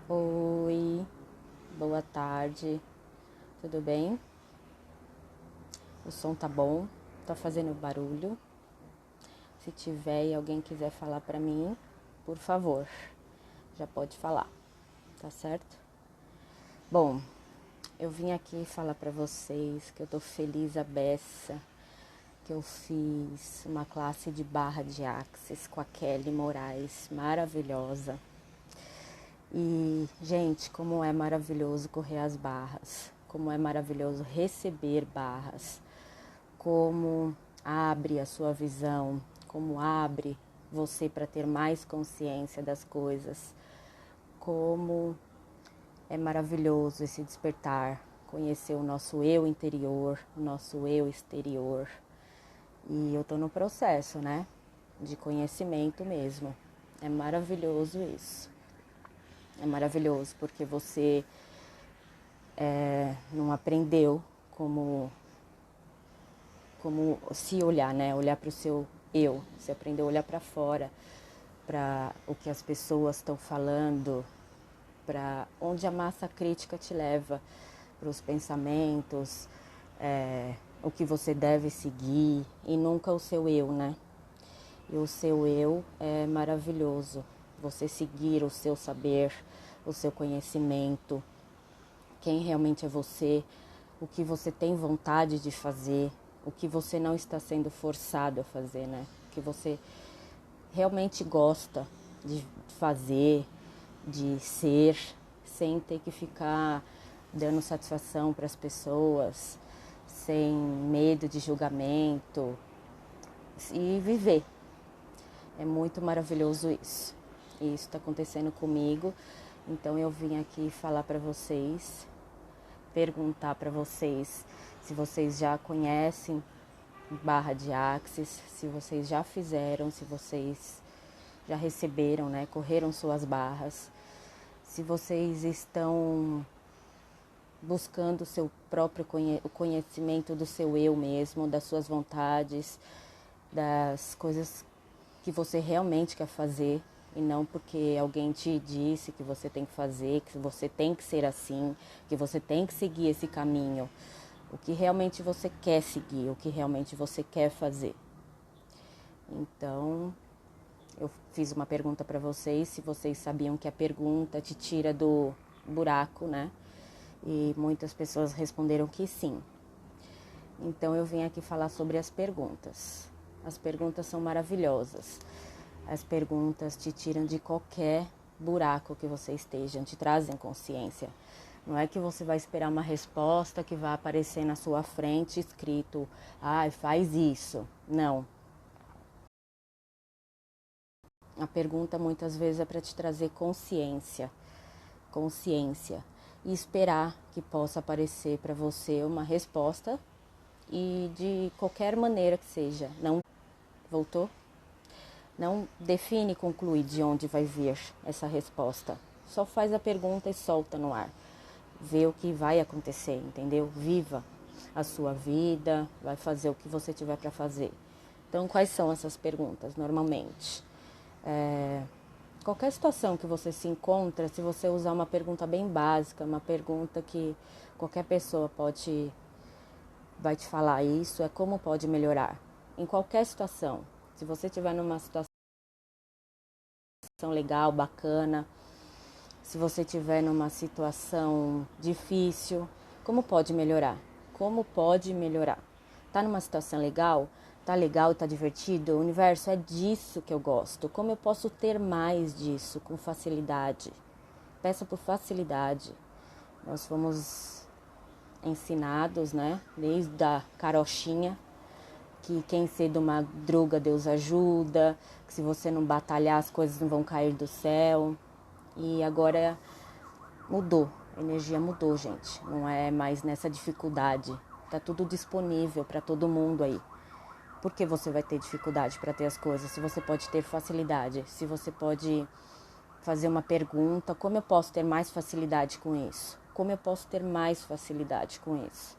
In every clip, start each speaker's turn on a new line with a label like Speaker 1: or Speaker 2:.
Speaker 1: Oi, boa tarde, tudo bem? O som tá bom? Tá fazendo barulho? Se tiver e alguém quiser falar pra mim, por favor, já pode falar, tá certo? Bom, eu vim aqui falar pra vocês que eu tô feliz a beça, que eu fiz uma classe de barra de axis com a Kelly Moraes, maravilhosa. E, gente, como é maravilhoso correr as barras, como é maravilhoso receber barras, como abre a sua visão, como abre você para ter mais consciência das coisas, como é maravilhoso esse despertar, conhecer o nosso eu interior, o nosso eu exterior. E eu tô no processo, né, de conhecimento mesmo. É maravilhoso isso. É maravilhoso porque você não aprendeu como se olhar, né? Olhar para o seu eu. Você aprendeu a olhar para fora, para o que as pessoas estão falando, para onde a massa crítica te leva, para os pensamentos, o que você deve seguir e nunca o seu eu, né? E o seu eu é maravilhoso. Você seguir o seu saber, o seu conhecimento, quem realmente é você, o que você tem vontade de fazer, o que você não está sendo forçado a fazer, né? O que você realmente gosta de fazer, de ser, sem ter que ficar dando satisfação para as pessoas, sem medo de julgamento e viver. É muito maravilhoso isso. E isso está acontecendo comigo. Então eu vim aqui falar para vocês, perguntar para vocês se vocês já conhecem barra de axis, se vocês já fizeram, se vocês já receberam, né, correram suas barras, se vocês estão buscando o seu próprio o conhecimento do seu eu mesmo, das suas vontades, das coisas que você realmente quer fazer e não porque alguém te disse que você tem que fazer, que você tem que ser assim, que você tem que seguir esse caminho. O que realmente você quer seguir, o que realmente você quer fazer. Então, eu fiz uma pergunta para vocês, se vocês sabiam que a pergunta te tira do buraco, né? E muitas pessoas responderam que sim. Então, eu vim aqui falar sobre as perguntas. As perguntas são maravilhosas. As perguntas te tiram de qualquer buraco que você esteja, te trazem consciência. Não é que você vai esperar uma resposta que vai aparecer na sua frente escrito, faz isso. Não. A pergunta muitas vezes é para te trazer consciência e esperar que possa aparecer para você uma resposta e de qualquer maneira que seja. Não voltou? Não define e conclui de onde vai vir essa resposta. Só faz a pergunta e solta no ar. Vê o que vai acontecer, entendeu? Viva a sua vida, vai fazer o que você tiver para fazer. Então, quais são essas perguntas normalmente? Qualquer situação que você se encontra, se você usar uma pergunta bem básica, uma pergunta que qualquer pessoa vai te falar isso, é como pode melhorar. Em qualquer situação, se você estiver numa situação legal, bacana, se você estiver numa situação difícil, como pode melhorar? Como pode melhorar? Tá numa situação legal? Tá legal e tá divertido? O universo é disso que eu gosto. Como eu posso ter mais disso com facilidade? Peça por facilidade. Nós fomos ensinados, né? Desde a carochinha, que quem cedo madruga, Deus ajuda, que se você não batalhar, as coisas não vão cair do céu. E agora mudou, a energia mudou, gente. Não é mais nessa dificuldade. Tá tudo disponível para todo mundo aí. Por que você vai ter dificuldade para ter as coisas? Se você pode ter facilidade, se você pode fazer uma pergunta, como eu posso ter mais facilidade com isso? Como eu posso ter mais facilidade com isso?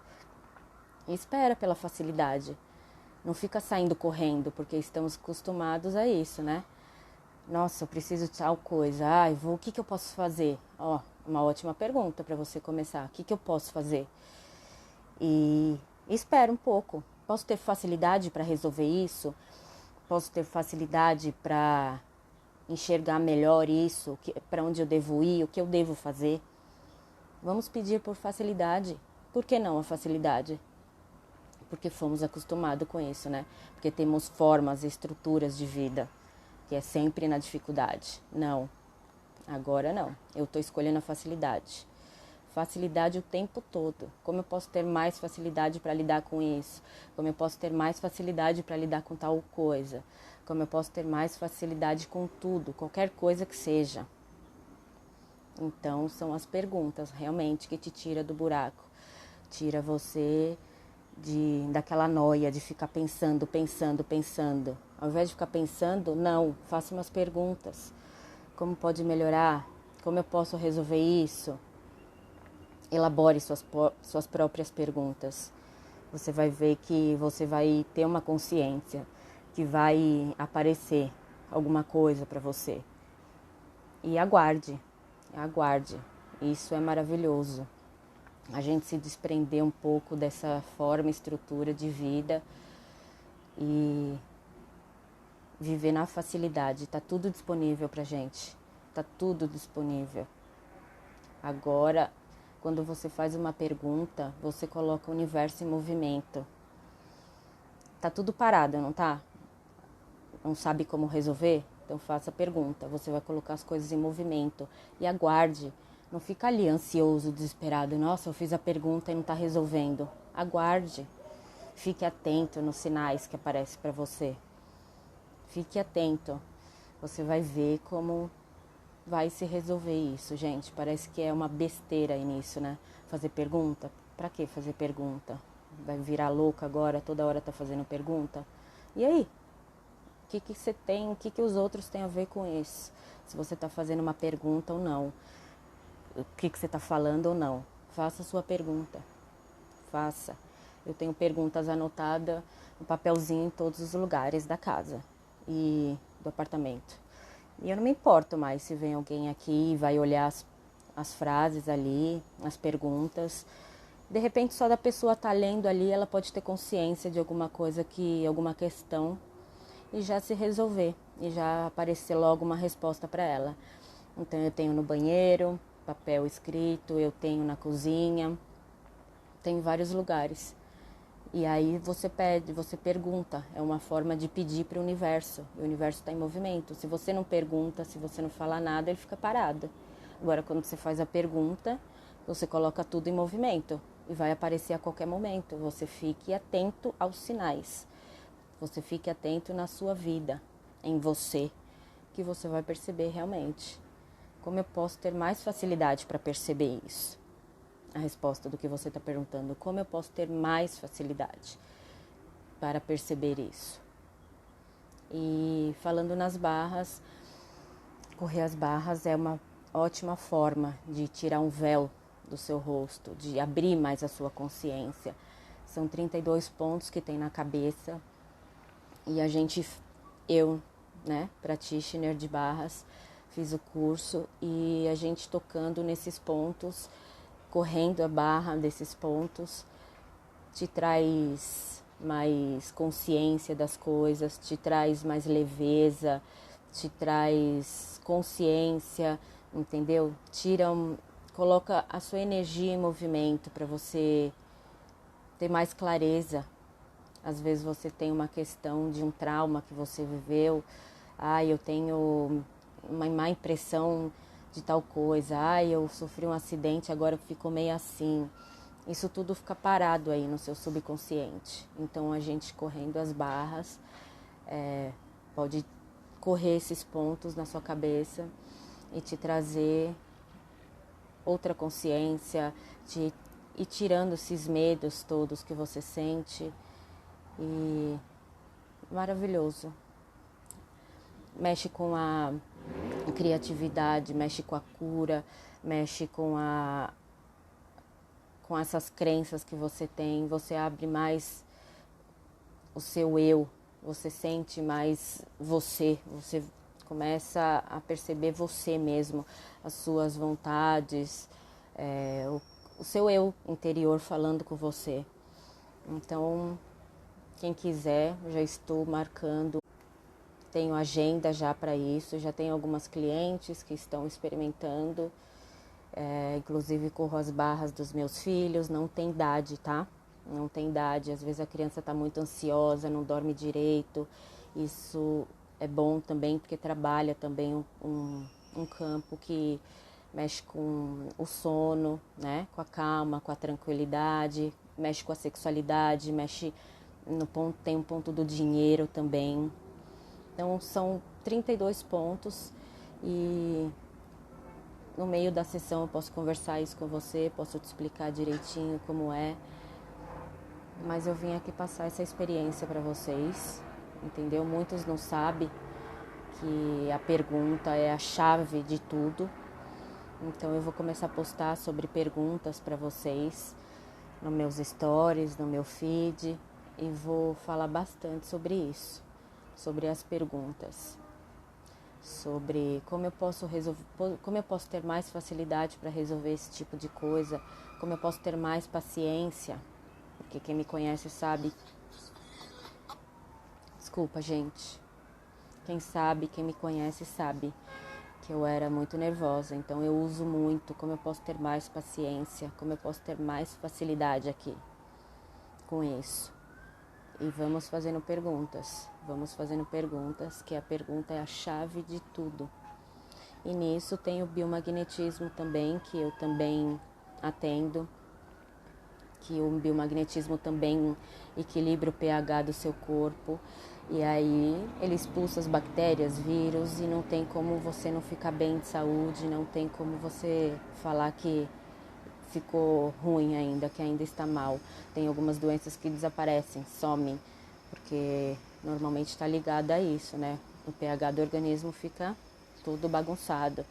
Speaker 1: E espera pela facilidade. Não fica saindo correndo, porque estamos acostumados a isso, né? Nossa, eu preciso de tal coisa. O que eu posso fazer? Ó, uma ótima pergunta para você começar. O que eu posso fazer? E espera um pouco. Posso ter facilidade para resolver isso? Posso ter facilidade para enxergar melhor isso? Para onde eu devo ir? O que eu devo fazer? Vamos pedir por facilidade. Por que não a facilidade? Porque fomos acostumados com isso, né? Porque temos formas e estruturas de vida que é sempre na dificuldade. Não, agora não. Eu estou escolhendo a facilidade. Facilidade o tempo todo. Como eu posso ter mais facilidade para lidar com isso? Como eu posso ter mais facilidade para lidar com tal coisa? Como eu posso ter mais facilidade com tudo, qualquer coisa que seja? Então, são as perguntas realmente que te tira do buraco. Tira você daquela noia de ficar pensando. Ao invés de ficar pensando, não, faça umas perguntas. Como pode melhorar? Como eu posso resolver isso? Elabore suas próprias perguntas. Você vai ver que você vai ter uma consciência, que vai aparecer alguma coisa para você. E aguarde. Isso é maravilhoso. A gente se desprender um pouco dessa forma, estrutura de vida e viver na facilidade. Tá tudo disponível pra gente. Tá tudo disponível. Agora, quando você faz uma pergunta, você coloca o universo em movimento. Tá tudo parado, não tá? Não sabe como resolver? Então faça a pergunta. Você vai colocar as coisas em movimento e aguarde. Não fica ali ansioso, desesperado. Nossa, eu fiz a pergunta e não está resolvendo. Aguarde. Fique atento nos sinais que aparecem para você. Fique atento. Você vai ver como vai se resolver isso, gente. Parece que é uma besteira nisso, né? Fazer pergunta. Para que fazer pergunta? Vai virar louca agora, toda hora tá fazendo pergunta? E aí? O que você tem? O que os outros têm a ver com isso? Se você tá fazendo uma pergunta ou não. O que você está falando ou não. Faça a sua pergunta. Faça. Eu tenho perguntas anotadas no papelzinho em todos os lugares da casa e do apartamento. E eu não me importo mais se vem alguém aqui e vai olhar as frases ali, as perguntas. De repente, só da pessoa estar lendo ali, ela pode ter consciência de alguma coisa, alguma questão, e já se resolver. E já aparecer logo uma resposta para ela. Então, eu tenho no banheiro papel escrito, eu tenho na cozinha, tem em vários lugares. E aí você pede, você pergunta, é uma forma de pedir para o universo. E o universo está em movimento. Se você não pergunta, se você não fala nada, ele fica parado. Agora, quando você faz a pergunta, você coloca tudo em movimento e vai aparecer a qualquer momento. Você fique atento aos sinais. Você fique atento na sua vida, em você, que você vai perceber realmente. Como eu posso ter mais facilidade para perceber isso? A resposta do que você está perguntando. Como eu posso ter mais facilidade para perceber isso? E falando nas barras, correr as barras é uma ótima forma de tirar um véu do seu rosto, de abrir mais a sua consciência. São 32 pontos que tem na cabeça. E eu, né, practitioner de barras, fiz o curso e a gente tocando nesses pontos, correndo a barra desses pontos, te traz mais consciência das coisas, te traz mais leveza, te traz consciência, entendeu? Coloca a sua energia em movimento para você ter mais clareza. Às vezes você tem uma questão de um trauma que você viveu. Eu tenho uma má impressão de tal coisa. Eu sofri um acidente, agora ficou meio assim. Isso tudo fica parado aí no seu subconsciente. Então a gente correndo as barras pode correr esses pontos na sua cabeça e te trazer outra consciência, e tirando esses medos todos que você sente. E maravilhoso. Mexe com a criatividade, mexe com a cura, mexe com essas crenças que você tem. Você abre mais o seu eu, você sente mais você começa a perceber você mesmo, as suas vontades, o seu eu interior falando com você. Então, quem quiser, já estou marcando, tenho agenda já para isso, já tenho algumas clientes que estão experimentando, inclusive corro as barras dos meus filhos, não tem idade, tá? Não tem idade, às vezes a criança está muito ansiosa, não dorme direito, isso é bom também porque trabalha também um campo que mexe com o sono, né? Com a calma, com a tranquilidade, mexe com a sexualidade, mexe no ponto, tem um ponto do dinheiro também. Então são 32 pontos e no meio da sessão eu posso conversar isso com você, posso te explicar direitinho como é. Mas eu vim aqui passar essa experiência para vocês, entendeu? Muitos não sabem que a pergunta é a chave de tudo. Então eu vou começar a postar sobre perguntas para vocês nos meus stories, no meu feed, e vou falar bastante sobre isso, sobre as perguntas, sobre como eu posso resolver, como eu posso ter mais facilidade para resolver esse tipo de coisa, como eu posso ter mais paciência, porque quem me conhece sabe. Desculpa, gente. Quem me conhece sabe que eu era muito nervosa, então eu uso muito como eu posso ter mais paciência, como eu posso ter mais facilidade aqui com isso. E vamos fazendo perguntas, que a pergunta é a chave de tudo. E nisso tem o biomagnetismo também, que eu também atendo, que o biomagnetismo também equilibra o pH do seu corpo. E aí ele expulsa as bactérias, vírus, e não tem como você não ficar bem de saúde, não tem como você falar que ficou ruim ainda, que ainda está mal. Tem algumas doenças que desaparecem, somem, porque normalmente está ligada a isso, né? O pH do organismo fica tudo bagunçado.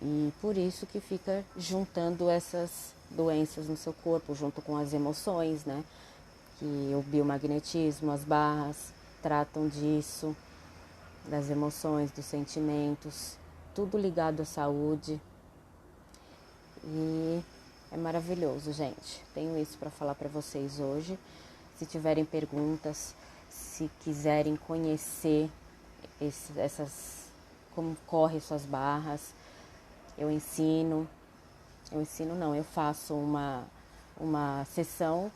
Speaker 1: E por isso que fica juntando essas doenças no seu corpo, junto com as emoções, né? Que o biomagnetismo, as barras tratam disso, das emoções, dos sentimentos, tudo ligado à saúde. E é maravilhoso, gente. Tenho isso para falar para vocês hoje. Se tiverem perguntas, se quiserem conhecer como corre suas barras, eu faço uma sessão.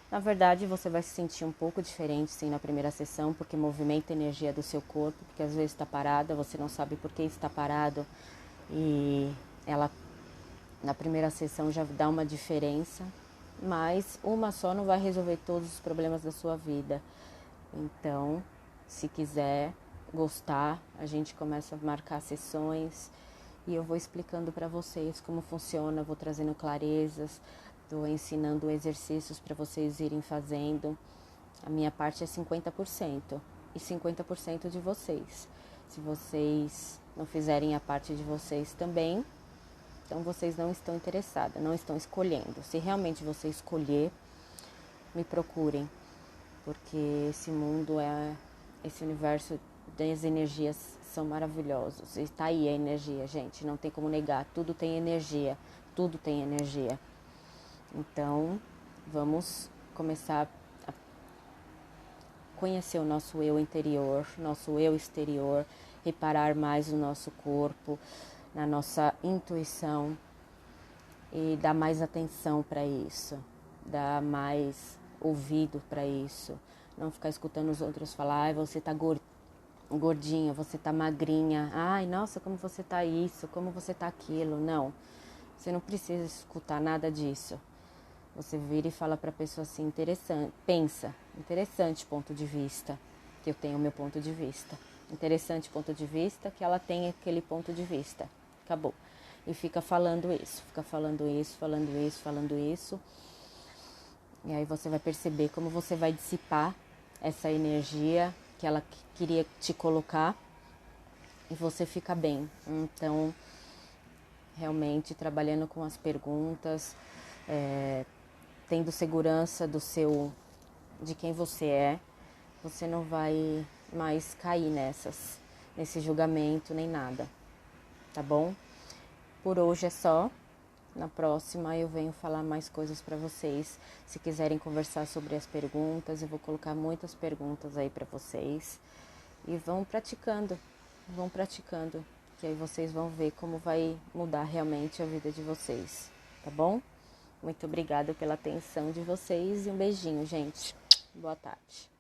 Speaker 1: Na verdade, você vai se sentir um pouco diferente, sim, na primeira sessão, porque movimenta a energia do seu corpo, porque às vezes está parada, você não sabe por que está parado, e ela, na primeira sessão, já dá uma diferença, mas uma só não vai resolver todos os problemas da sua vida. Então, se quiser gostar, a gente começa a marcar sessões, e eu vou explicando para vocês como funciona, vou trazendo clarezas, estou ensinando exercícios para vocês irem fazendo. A minha parte é 50% e 50% de vocês. Se vocês não fizerem a parte de vocês também, então vocês não estão interessadas, não estão escolhendo. Se realmente você escolher, me procurem, porque esse mundo esse universo das energias são maravilhosos. Está aí a energia, gente, não tem como negar. Tudo tem energia, tudo tem energia. Então, vamos começar a conhecer o nosso eu interior, nosso eu exterior, reparar mais no nosso corpo, na nossa intuição e dar mais atenção para isso, dar mais ouvido para isso. Não ficar escutando os outros falar, ai, você tá gordinha, você tá magrinha, ai, nossa, como você tá isso, como você tá aquilo. Não, você não precisa escutar nada disso. Você vira e fala para a pessoa assim, interessante, pensa, interessante ponto de vista, que eu tenho o meu ponto de vista. Interessante ponto de vista, que ela tem aquele ponto de vista. Acabou. E fica falando isso, falando isso. E aí você vai perceber como você vai dissipar essa energia que ela queria te colocar e você fica bem. Então, realmente, trabalhando com as perguntas, tendo segurança de quem você é, você não vai mais cair nessas. nesse julgamento nem nada, tá bom? Por hoje é só. Na próxima eu venho falar mais coisas para vocês. Se quiserem conversar sobre as perguntas, eu vou colocar muitas perguntas aí para vocês. E vão praticando, que aí vocês vão ver como vai mudar realmente a vida de vocês, tá bom? Muito obrigada pela atenção de vocês e um beijinho, gente. Boa tarde.